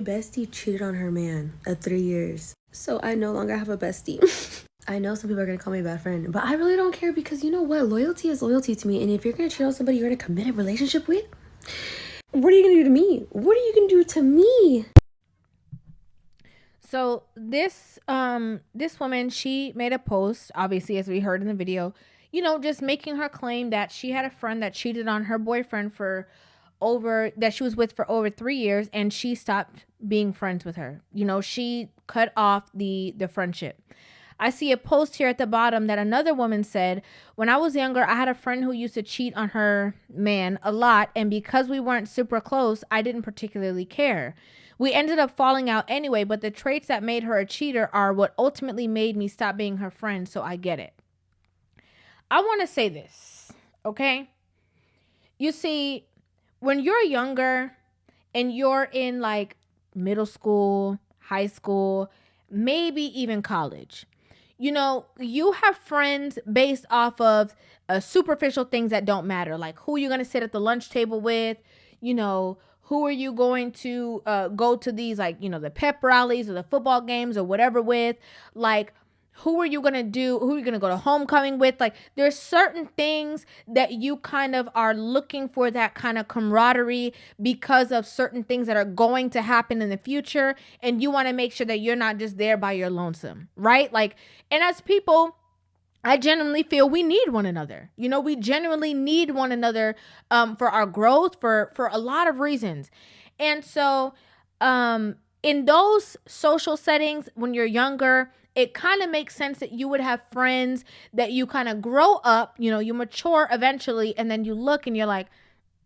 Bestie cheated on her man at 3 years. So I no longer have a bestie. I know some people are going to call me a bad friend, but I really don't care because you know what? Loyalty is loyalty to me. And if you're going to cheat on somebody you're in a committed relationship with, what are you going to do to me? What are you going to do to me? So this woman, she made a post, obviously, as we heard in the video, just making her claim that she had a friend that cheated on her boyfriend that she was with for over 3 years, and she stopped being friends with her. She cut off the friendship. I see a post here at the bottom that another woman said, when I was younger, I had a friend who used to cheat on her man a lot, and because we weren't super close, I didn't particularly care. We ended up falling out anyway, but the traits that made her a cheater are what ultimately made me stop being her friend, so I get it. I want to say this, okay? You see, when you're younger and you're in like middle school, high school, maybe even college, you have friends based off of superficial things that don't matter, like who you're going to sit at the lunch table with, who are you going to go to these, like, the pep rallies or the football games or whatever with, like, who are you going to go to homecoming with? Like, there's certain things that you kind of are looking for, that kind of camaraderie, because of certain things that are going to happen in the future. And you want to make sure that you're not just there by your lonesome, right? Like, and as people, I genuinely feel we need one another. We genuinely need one another for our growth, for a lot of reasons. And so in those social settings, when you're younger, it kind of makes sense that you would have friends that you kind of grow up, you mature eventually, and then you look and you're like,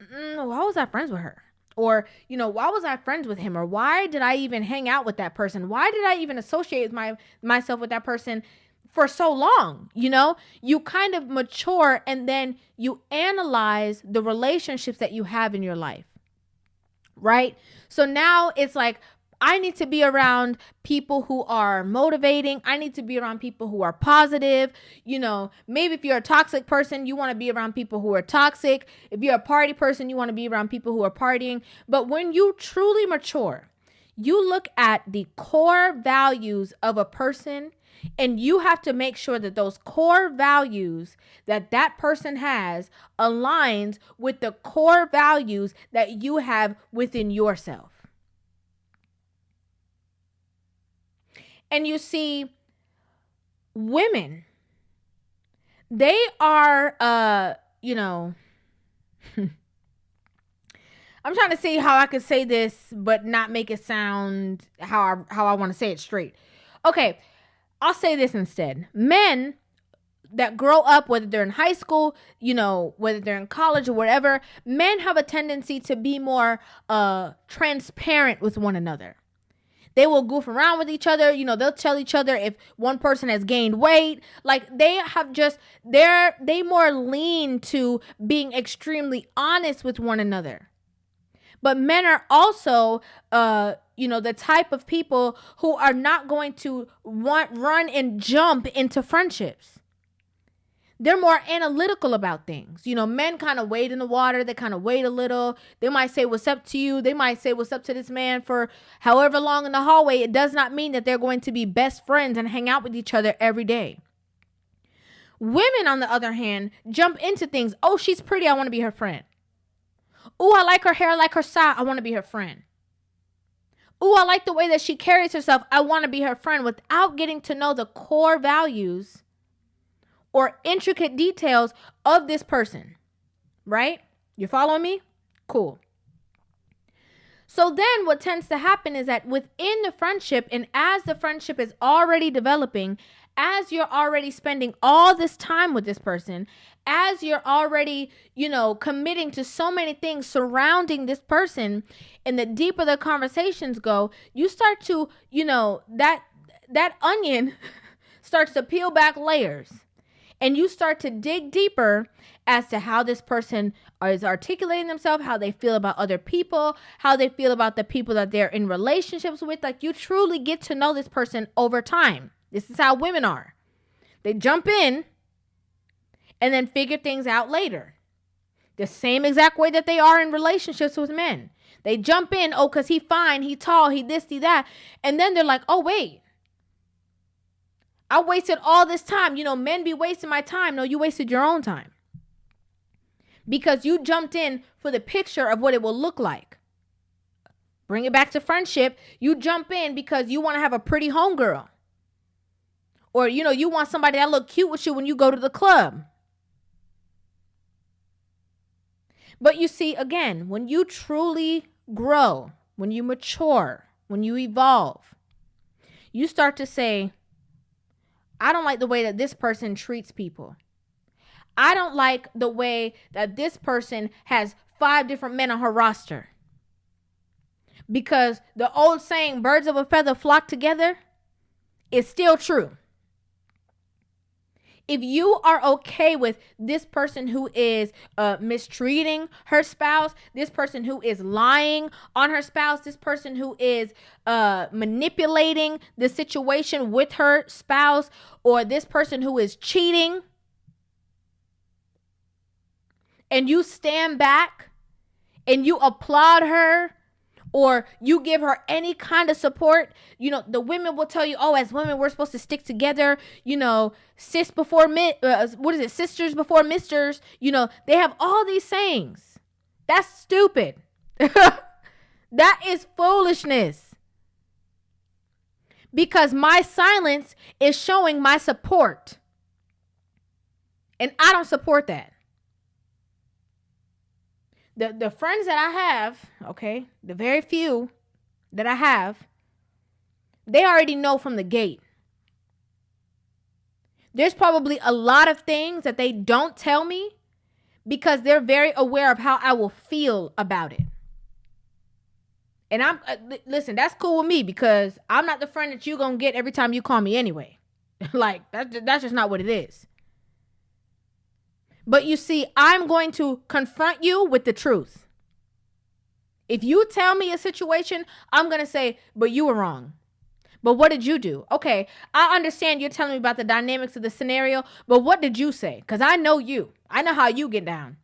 why was I friends with her? Or, why was I friends with him? Or why did I even hang out with that person? Why did I even associate myself with that person for so long? You kind of mature, and then you analyze the relationships that you have in your life, right? So now it's like, I need to be around people who are motivating. I need to be around people who are positive. Maybe if you're a toxic person, you want to be around people who are toxic. If you're a party person, you want to be around people who are partying. But when you truly mature, you look at the core values of a person, and you have to make sure that those core values that person has aligns with the core values that you have within yourself. And you see, women, they are, I'm trying to see how I could say this, but not make it sound how I want to say it straight. Okay, I'll say this instead. Men that grow up, whether they're in high school, whether they're in college or whatever, men have a tendency to be more transparent with one another. They will goof around with each other. They'll tell each other if one person has gained weight. Like, they more lean to being extremely honest with one another. But men are also, the type of people who are not going to run and jump into friendships. They're more analytical about things. Men kind of wade in the water. They kind of wait a little. They might say what's up to you. They might say what's up to this man for however long in the hallway. It does not mean that they're going to be best friends and hang out with each other every day. Women, on the other hand, jump into things. Oh, she's pretty. I want to be her friend. Oh, I like her hair. I like her style. I want to be her friend. Oh, I like the way that she carries herself. I want to be her friend, without getting to know the core values or intricate details of this person, right? You following me? Cool. So then what tends to happen is that within the friendship, and as the friendship is already developing, as you're already spending all this time with this person, as you're already, committing to so many things surrounding this person, and the deeper the conversations go, you start to, that onion starts to peel back layers. And you start to dig deeper as to how this person is articulating themselves, how they feel about other people, how they feel about the people that they're in relationships with. Like, you truly get to know this person over time. This is how women are. They jump in and then figure things out later. The same exact way that they are in relationships with men. They jump in, oh, because he fine, he tall, he this, he that. And then they're like, oh, wait. I wasted all this time. Men be wasting my time. No, you wasted your own time. Because you jumped in for the picture of what it will look like. Bring it back to friendship. You jump in because you want to have a pretty homegirl. Or, you want somebody that look cute with you when you go to the club. But you see, again, when you truly grow, when you mature, when you evolve, you start to say, I don't like the way that this person treats people. I don't like the way that this person has 5 different men on her roster. Because the old saying, birds of a feather flock together, is still true. If you are okay with this person who is mistreating her spouse, this person who is lying on her spouse, this person who is manipulating the situation with her spouse, or this person who is cheating, and you stand back and you applaud her, or you give her any kind of support, the women will tell you, oh, as women, we're supposed to stick together, sisters before misters, they have all these sayings. That's stupid. That is foolishness. Because my silence is showing my support. And I don't support that. The friends that I have, okay, the very few that I have, they already know from the gate. There's probably a lot of things that they don't tell me because they're very aware of how I will feel about it. And listen, that's cool with me because I'm not the friend that you're going to get every time you call me anyway. Like, that's just not what it is. But you see, I'm going to confront you with the truth. If you tell me a situation, I'm going to say, but you were wrong. But what did you do? Okay, I understand you're telling me about the dynamics of the scenario, but what did you say? Because I know you. I know how you get down.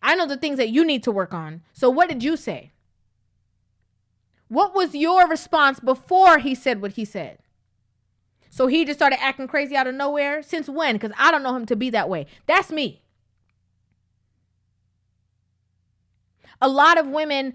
I know the things that you need to work on. So what did you say? What was your response before he said what he said? So he just started acting crazy out of nowhere? Since when? Because I don't know him to be that way. That's me. A lot of women,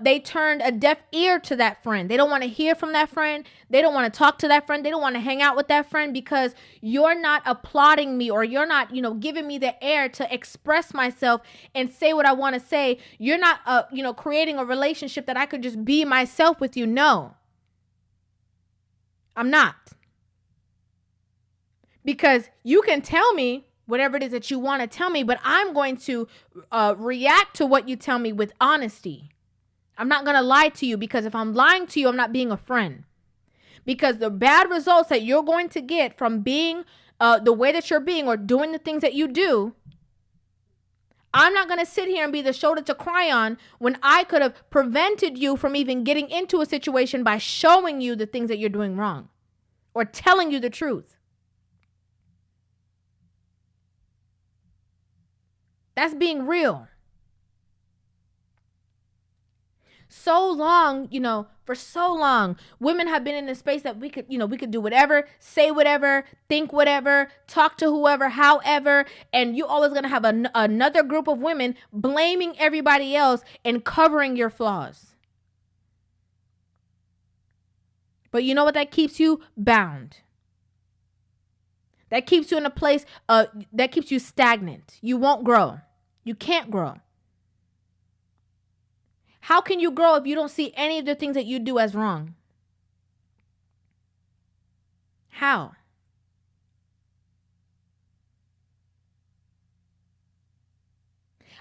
they turned a deaf ear to that friend. They don't want to hear from that friend. They don't want to talk to that friend. They don't want to hang out with that friend because you're not applauding me, or you're not, giving me the air to express myself and say what I want to say. You're not, creating a relationship that I could just be myself with you. No, I'm not. Because you can tell me whatever it is that you want to tell me, but I'm going to react to what you tell me with honesty. I'm not going to lie to you, because if I'm lying to you, I'm not being a friend. Because the bad results that you're going to get from being the way that you're being, or doing the things that you do, I'm not going to sit here and be the shoulder to cry on when I could have prevented you from even getting into a situation by showing you the things that you're doing wrong or telling you the truth. That's being real. So long, for so long, women have been in this space that we could do whatever, say whatever, think whatever, talk to whoever, however, and you always going to have another group of women blaming everybody else and covering your flaws. But you know what? That keeps you bound. That keeps you in a place that keeps you stagnant. You won't grow. You can't grow. How can you grow if you don't see any of the things that you do as wrong? How?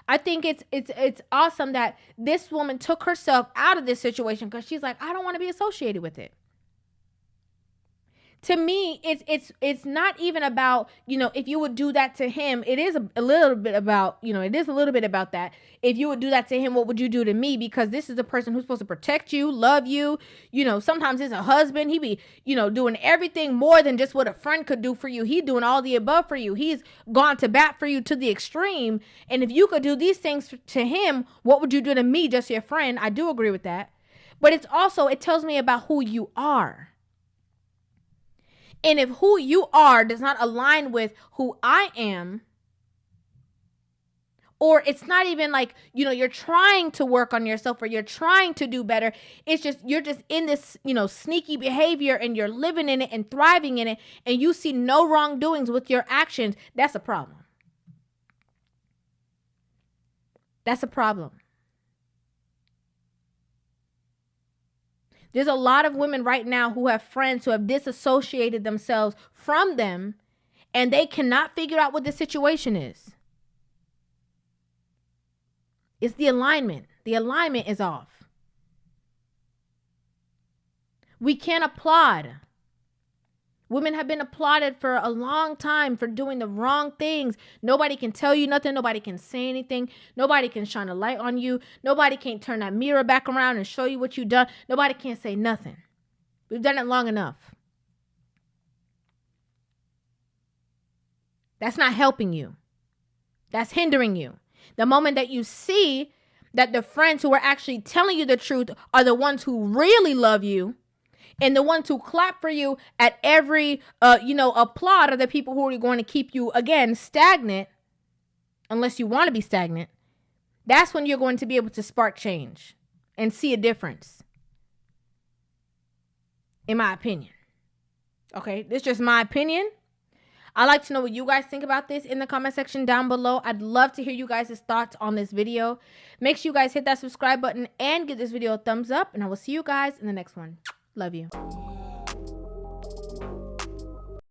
I think it's awesome that this woman took herself out of this situation, because she's like, I don't want to be associated with it. To me, it's not even about, if you would do that to him. It is a little bit about, it is a little bit about that. If you would do that to him, what would you do to me? Because this is the person who's supposed to protect you, love you. Sometimes it's a husband. He be, doing everything more than just what a friend could do for you. He doing all the above for you. He's gone to bat for you to the extreme. And if you could do these things to him, what would you do to me, just your friend? I do agree with that. But it tells me about who you are. And if who you are does not align with who I am, or it's not even like, you're trying to work on yourself or you're trying to do better. It's just, you're just in this, sneaky behavior and you're living in it and thriving in it. And you see no wrongdoings with your actions. That's a problem. That's a problem. There's a lot of women right now who have friends who have disassociated themselves from them, and they cannot figure out what the situation is. It's the alignment. The alignment is off. We can't applaud. Women have been applauded for a long time for doing the wrong things. Nobody can tell you nothing. Nobody can say anything. Nobody can shine a light on you. Nobody can turn that mirror back around and show you what you've done. Nobody can say nothing. We've done it long enough. That's not helping you. That's hindering you. The moment that you see that the friends who are actually telling you the truth are the ones who really love you, and the ones who clap for you at every, applaud are the people who are going to keep you, again, stagnant, unless you want to be stagnant. That's when you're going to be able to spark change and see a difference, in my opinion. Okay, this is just my opinion. I'd like to know what you guys think about this in the comment section down below. I'd love to hear you guys' thoughts on this video. Make sure you guys hit that subscribe button and give this video a thumbs up, and I will see you guys in the next one. Love you.